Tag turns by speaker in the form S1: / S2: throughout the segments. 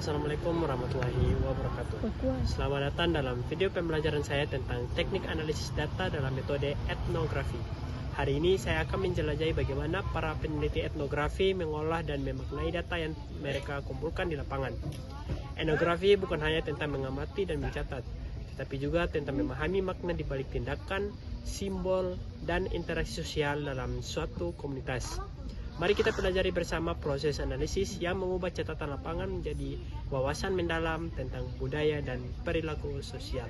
S1: Assalamualaikum warahmatullahi wabarakatuh. Selamat datang dalam video pembelajaran saya tentang teknik analisis data dalam metode etnografi. Hari ini saya akan menjelajahi bagaimana para peneliti etnografi mengolah dan memaknai data yang mereka kumpulkan di lapangan. Etnografi bukan hanya tentang mengamati dan mencatat, tetapi juga tentang memahami makna di balik tindakan, simbol, dan interaksi sosial dalam suatu komunitas. Mari kita pelajari bersama proses analisis yang mengubah catatan lapangan menjadi wawasan mendalam tentang budaya dan perilaku sosial.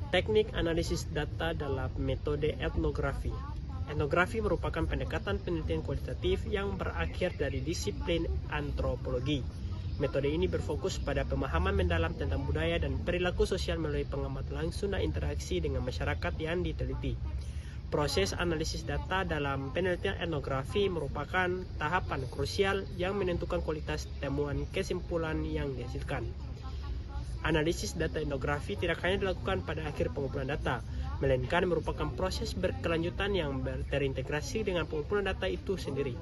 S1: Teknik analisis data dalam metode etnografi. Etnografi merupakan pendekatan penelitian kualitatif yang berakhir dari disiplin antropologi. Metode ini berfokus pada pemahaman mendalam tentang budaya dan perilaku sosial melalui pengamatan langsung dan interaksi dengan masyarakat yang diteliti. Proses analisis data dalam penelitian etnografi merupakan tahapan krusial yang menentukan kualitas temuan kesimpulan yang dihasilkan. Analisis data etnografi tidak hanya dilakukan pada akhir pengumpulan data, melainkan merupakan proses berkelanjutan yang terintegrasi dengan pengumpulan data itu sendiri.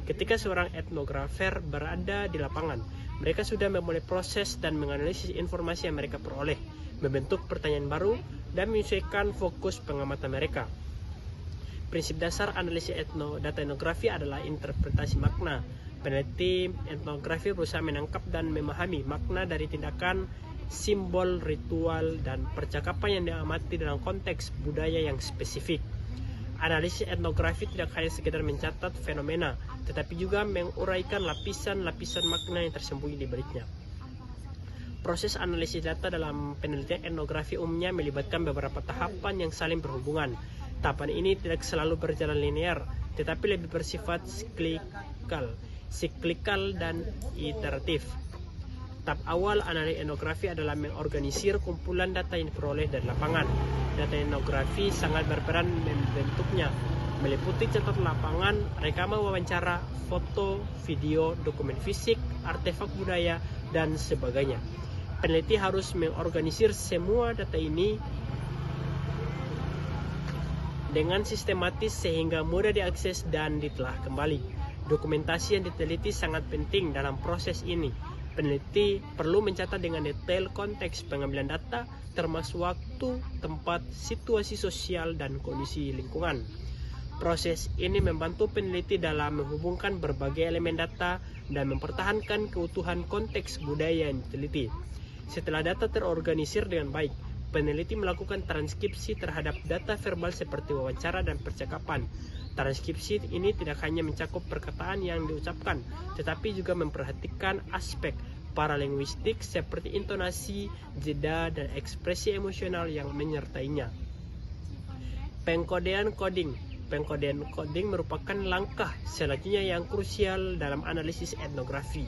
S1: Ketika seorang etnografer berada di lapangan, mereka sudah memulai proses dan menganalisis informasi yang mereka peroleh, membentuk pertanyaan baru, dan menyesuaikan fokus pengamatan mereka. Prinsip dasar analisis data etnografi adalah interpretasi makna. Peneliti etnografi berusaha menangkap dan memahami makna dari tindakan, simbol, ritual, dan percakapan yang diamati dalam konteks budaya yang spesifik. Analisis etnografi tidak hanya sekedar mencatat fenomena, tetapi juga menguraikan lapisan-lapisan makna yang tersembunyi di baliknya. Proses analisis data dalam penelitian etnografi umumnya melibatkan beberapa tahapan yang saling berhubungan. Tahapan ini tidak selalu berjalan linear, tetapi lebih bersifat siklikal dan iteratif. Tahap awal analisis etnografi adalah mengorganisir kumpulan data yang diperoleh dari lapangan. Data etnografi sangat berperan membentuknya, meliputi catatan lapangan, rekaman wawancara, foto, video, dokumen fisik, artefak budaya, dan sebagainya. Peneliti harus mengorganisir semua data ini dengan sistematis sehingga mudah diakses dan ditelah kembali. Dokumentasi yang diteliti sangat penting dalam proses ini. Peneliti perlu mencatat dengan detail konteks pengambilan data, termasuk waktu, tempat, situasi sosial, dan kondisi lingkungan. Proses ini membantu peneliti dalam menghubungkan berbagai elemen data dan mempertahankan keutuhan konteks budaya yang diteliti. Setelah data terorganisir dengan baik, peneliti melakukan transkripsi terhadap data verbal seperti wawancara dan percakapan. Transkripsi ini tidak hanya mencakup perkataan yang diucapkan, tetapi juga memperhatikan aspek paralinguistik seperti intonasi, jeda, dan ekspresi emosional yang menyertainya. Pengkodean coding. Pengkodean coding merupakan langkah selanjutnya yang krusial dalam analisis etnografi.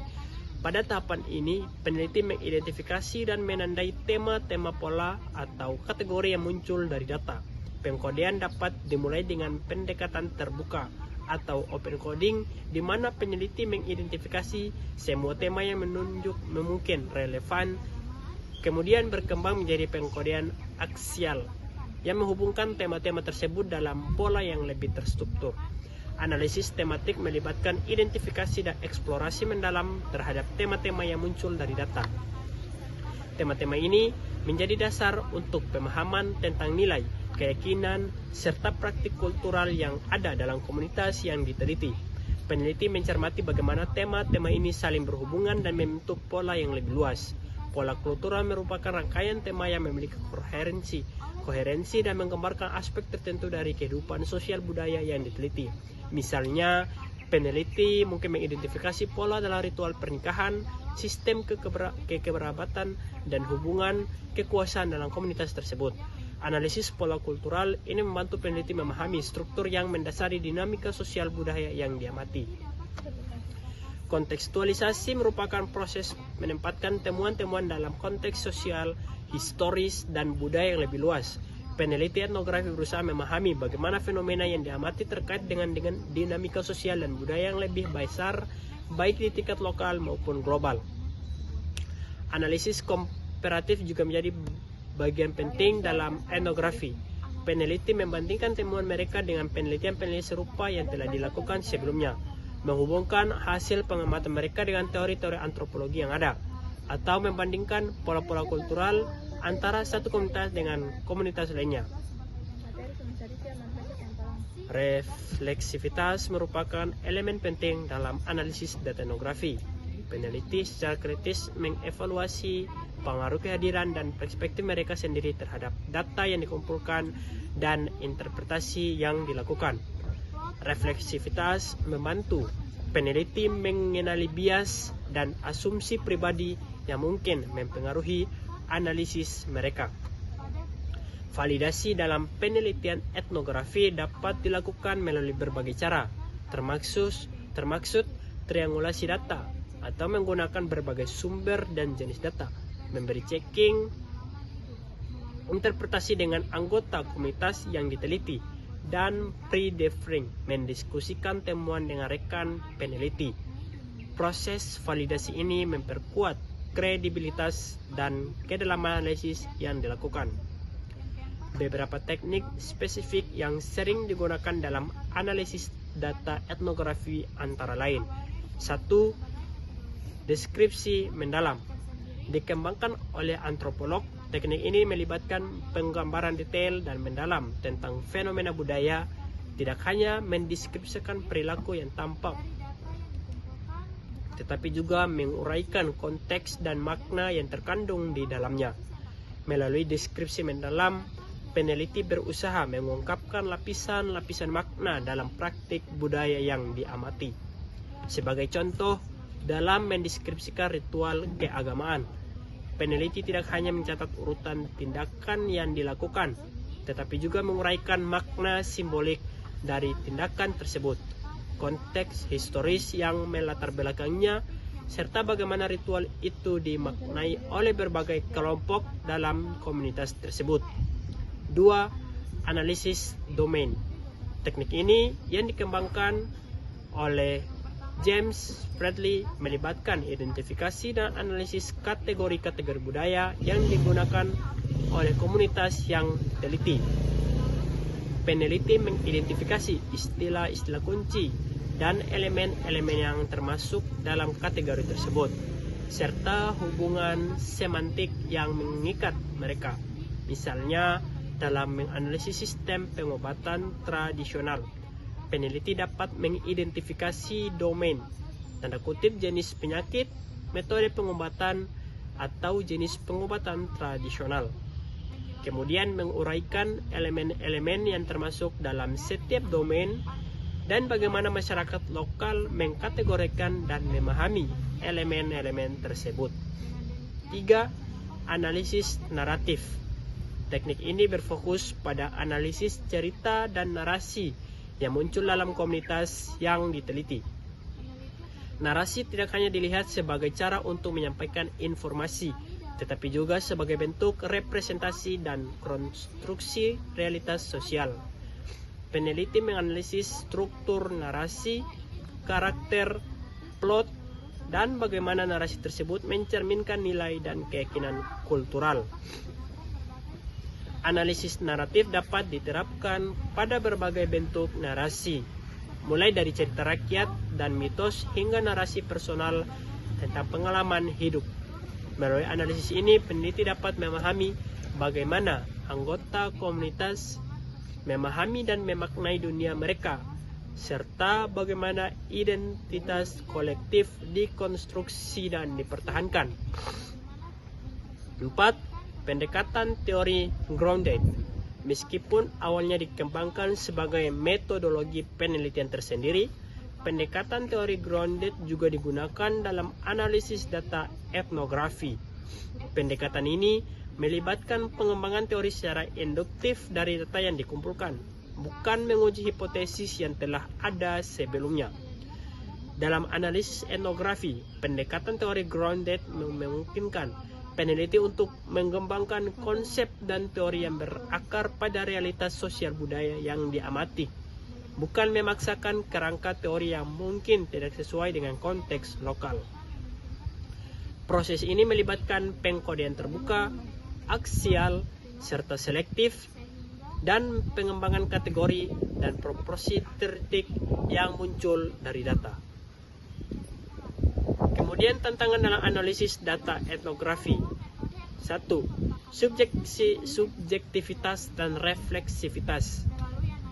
S1: Pada tahapan ini, peneliti mengidentifikasi dan menandai tema-tema pola atau kategori yang muncul dari data. Pengkodean dapat dimulai dengan pendekatan terbuka atau open coding, di mana peneliti mengidentifikasi semua tema yang memungkin relevan, kemudian berkembang menjadi pengkodean aksial yang menghubungkan tema-tema tersebut dalam pola yang lebih terstruktur. Analisis tematik melibatkan identifikasi dan eksplorasi mendalam terhadap tema-tema yang muncul dari data. Tema-tema ini menjadi dasar untuk pemahaman tentang nilai, keyakinan, serta praktik kultural yang ada dalam komunitas yang diteliti. Peneliti mencermati bagaimana tema-tema ini saling berhubungan dan membentuk pola yang lebih luas. Pola kultural merupakan rangkaian tema yang memiliki koherensi dan menggambarkan aspek tertentu dari kehidupan sosial budaya yang diteliti. Misalnya, peneliti mungkin mengidentifikasi pola dalam ritual pernikahan, sistem kekerabatan, dan hubungan kekuasaan dalam komunitas tersebut. Analisis pola kultural ini membantu peneliti memahami struktur yang mendasari dinamika sosial budaya yang diamati. Kontekstualisasi merupakan proses menempatkan temuan-temuan dalam konteks sosial, historis, dan budaya yang lebih luas. Peneliti etnografi berusaha memahami bagaimana fenomena yang diamati terkait dengan dinamika sosial dan budaya yang lebih besar, baik di tingkat lokal maupun global. Analisis komparatif juga menjadi bagian penting dalam etnografi. peneliti membandingkan temuan mereka dengan penelitian-penelitian serupa yang telah dilakukan sebelumnya, menghubungkan hasil pengamatan mereka dengan teori-teori antropologi yang ada, atau membandingkan pola-pola kultural antara satu komunitas dengan komunitas lainnya. Refleksivitas merupakan elemen penting dalam analisis data etnografi. Peneliti secara kritis mengevaluasi pengaruh kehadiran dan perspektif mereka sendiri terhadap data yang dikumpulkan dan interpretasi yang dilakukan. Refleksivitas membantu peneliti mengenali bias dan asumsi pribadi yang mungkin mempengaruhi analisis mereka. Validasi dalam penelitian etnografi dapat dilakukan melalui berbagai cara, termaksud triangulasi data atau menggunakan berbagai sumber dan jenis data, memberi checking interpretasi dengan anggota komunitas yang diteliti, dan pre-debriefing, mendiskusikan temuan dengan rekan peneliti. Proses validasi ini memperkuat kredibilitas dan kedalaman analisis yang dilakukan. Beberapa teknik spesifik yang sering digunakan dalam analisis data etnografi antara lain. 1. Deskripsi mendalam. Dikembangkan oleh antropolog, teknik ini melibatkan penggambaran detail dan mendalam tentang fenomena budaya, tidak hanya mendeskripsikan perilaku yang tampak, tetapi juga menguraikan konteks dan makna yang terkandung di dalamnya. Melalui deskripsi mendalam, peneliti berusaha mengungkapkan lapisan-lapisan makna dalam praktik budaya yang diamati. Sebagai contoh, dalam mendeskripsikan ritual keagamaan, peneliti tidak hanya mencatat urutan tindakan yang dilakukan, tetapi juga menguraikan makna simbolik dari tindakan tersebut, konteks historis yang melatar belakangnya, serta bagaimana ritual itu dimaknai oleh berbagai kelompok dalam komunitas tersebut. 2. Analisis domain. Teknik ini yang dikembangkan oleh James Bradley melibatkan identifikasi dan analisis kategori-kategori budaya yang digunakan oleh komunitas yang diteliti. Peneliti mengidentifikasi istilah-istilah kunci dan elemen-elemen yang termasuk dalam kategori tersebut, serta hubungan semantik yang mengikat mereka. Misalnya, dalam menganalisis sistem pengobatan tradisional, peneliti dapat mengidentifikasi domain, tanda kutip jenis penyakit, metode pengobatan, atau jenis pengobatan tradisional. Kemudian menguraikan elemen-elemen yang termasuk dalam setiap domain dan bagaimana masyarakat lokal mengkategorikan dan memahami elemen-elemen tersebut. 3. Analisis naratif. Teknik ini berfokus pada analisis cerita dan narasi yang muncul dalam komunitas yang diteliti. Narasi tidak hanya dilihat sebagai cara untuk menyampaikan informasi, tetapi juga sebagai bentuk representasi dan konstruksi realitas sosial. Peneliti menganalisis struktur narasi, karakter, plot, dan bagaimana narasi tersebut mencerminkan nilai dan keyakinan kultural. Analisis naratif dapat diterapkan pada berbagai bentuk narasi, mulai dari cerita rakyat dan mitos hingga narasi personal tentang pengalaman hidup. Melalui analisis ini, peneliti dapat memahami bagaimana anggota komunitas memahami dan memaknai dunia mereka, serta bagaimana identitas kolektif dikonstruksi dan dipertahankan. 4. Pendekatan teori grounded. Meskipun awalnya dikembangkan sebagai metodologi penelitian tersendiri, pendekatan teori grounded juga digunakan dalam analisis data etnografi. Pendekatan ini melibatkan pengembangan teori secara induktif dari data yang dikumpulkan, bukan menguji hipotesis yang telah ada sebelumnya. Dalam analisis etnografi, pendekatan teori grounded memungkinkan peneliti untuk mengembangkan konsep dan teori yang berakar pada realitas sosial budaya yang diamati, bukan memaksakan kerangka teori yang mungkin tidak sesuai dengan konteks lokal. Proses ini melibatkan pengkodean terbuka, aksial, serta selektif, dan pengembangan kategori dan proporsi teoretik yang muncul dari data. Kemudian tantangan dalam analisis data etnografi. 1. Subjektivitas dan refleksivitas.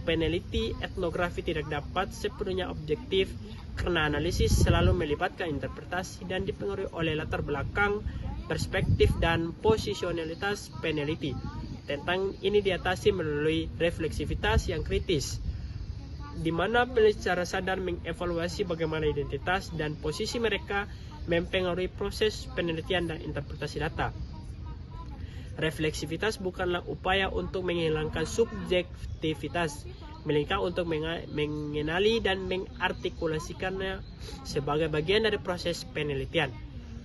S1: Peneliti etnografi tidak dapat sepenuhnya objektif karena analisis selalu melibatkan interpretasi dan dipengaruhi oleh latar belakang, perspektif, dan posisionalitas peneliti. Tentang ini diatasi melalui refleksivitas yang kritis, di mana peneliti secara sadar mengevaluasi bagaimana identitas dan posisi mereka mempengaruhi proses penelitian dan interpretasi data. Refleksivitas bukanlah upaya untuk menghilangkan subjektivitas, melainkan untuk mengenali dan mengartikulasikannya sebagai bagian dari proses penelitian.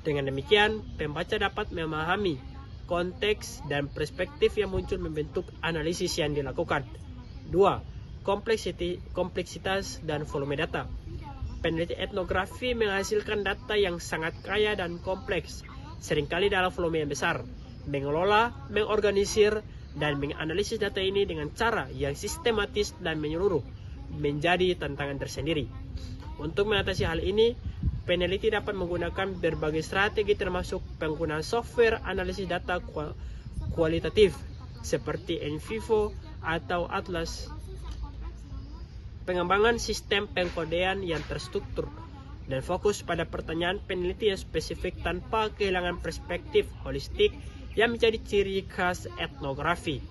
S1: Dengan demikian, pembaca dapat memahami konteks dan perspektif yang muncul membentuk analisis yang dilakukan. 2. Kompleksitas dan volume data. Peneliti etnografi menghasilkan data yang sangat kaya dan kompleks, seringkali dalam volume yang besar. Mengelola, mengorganisir, dan menganalisis data ini dengan cara yang sistematis dan menyeluruh menjadi tantangan tersendiri. Untuk mengatasi hal ini, peneliti dapat menggunakan berbagai strategi termasuk penggunaan software analisis data kualitatif seperti NVivo atau Atlas, pengembangan sistem pengkodean yang terstruktur, dan fokus pada pertanyaan peneliti yang spesifik tanpa kehilangan perspektif holistik yang menjadi ciri khas etnografi.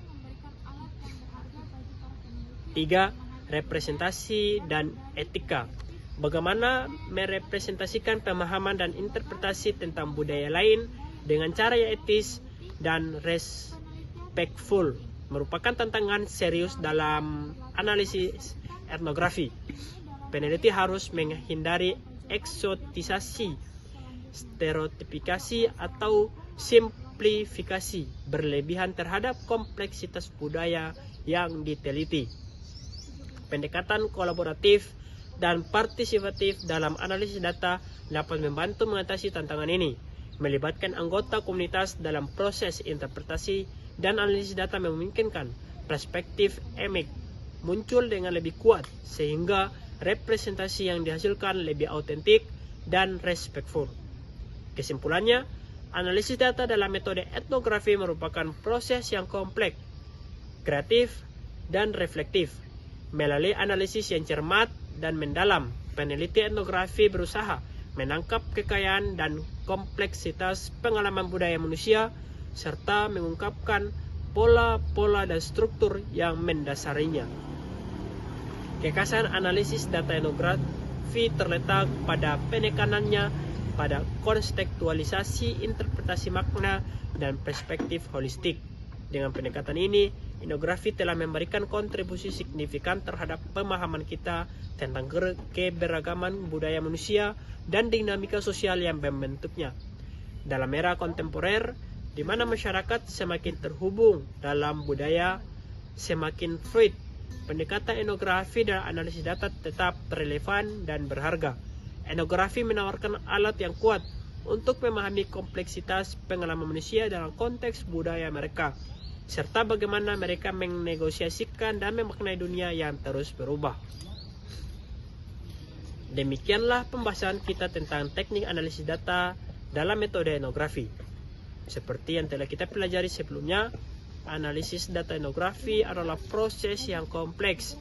S1: 3. Representasi dan etika. Bagaimana merepresentasikan pemahaman dan interpretasi tentang budaya lain dengan cara yang etis dan respectful merupakan tantangan serius dalam analisis etnografi. Peneliti harus menghindari eksotisasi, stereotifikasi, atau simplifikasi berlebihan terhadap kompleksitas budaya yang diteliti. Pendekatan kolaboratif dan partisipatif dalam analisis data dapat membantu mengatasi tantangan ini. Melibatkan anggota komunitas dalam proses interpretasi dan analisis data memungkinkan perspektif emek muncul dengan lebih kuat, sehingga representasi yang dihasilkan lebih autentik dan respectful. Kesimpulannya, analisis data dalam metode etnografi merupakan proses yang kompleks, kreatif, dan reflektif. Melalui analisis yang cermat dan mendalam, peneliti etnografi berusaha menangkap kekayaan dan kompleksitas pengalaman budaya manusia, serta mengungkapkan pola-pola dan struktur yang mendasarinya. Kekhasan analisis data etnografi terletak pada penekanannya pada kontekstualisasi, interpretasi makna, dan perspektif holistik. Dengan pendekatan ini, etnografi telah memberikan kontribusi signifikan terhadap pemahaman kita tentang keberagaman budaya manusia dan dinamika sosial yang membentuknya. Dalam era kontemporer, di mana masyarakat semakin terhubung dalam budaya, semakin fluid, pendekatan etnografi dan analisis data tetap relevan dan berharga. Etnografi menawarkan alat yang kuat untuk memahami kompleksitas pengalaman manusia dalam konteks budaya mereka, serta bagaimana mereka menegosiasikan dan memaknai dunia yang terus berubah. Demikianlah pembahasan kita tentang teknik analisis data dalam metode etnografi. Seperti yang telah kita pelajari sebelumnya, analisis data etnografi adalah proses yang kompleks,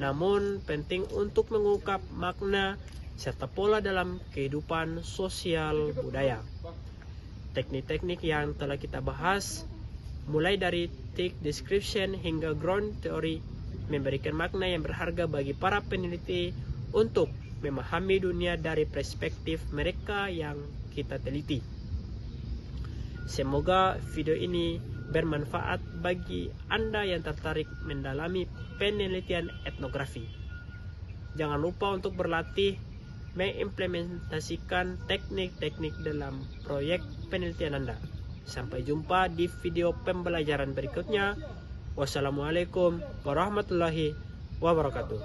S1: namun penting untuk mengungkap makna serta pola dalam kehidupan sosial budaya. Teknik-teknik yang telah kita bahas, mulai dari text description hingga ground theory, memberikan makna yang berharga bagi para peneliti untuk memahami dunia dari perspektif mereka yang kita teliti. Semoga video ini bermanfaat bagi Anda yang tertarik mendalami penelitian etnografi. Jangan lupa untuk berlatih mengimplementasikan teknik-teknik dalam proyek penelitian Anda. Sampai jumpa di video pembelajaran berikutnya. Wassalamualaikum warahmatullahi wabarakatuh.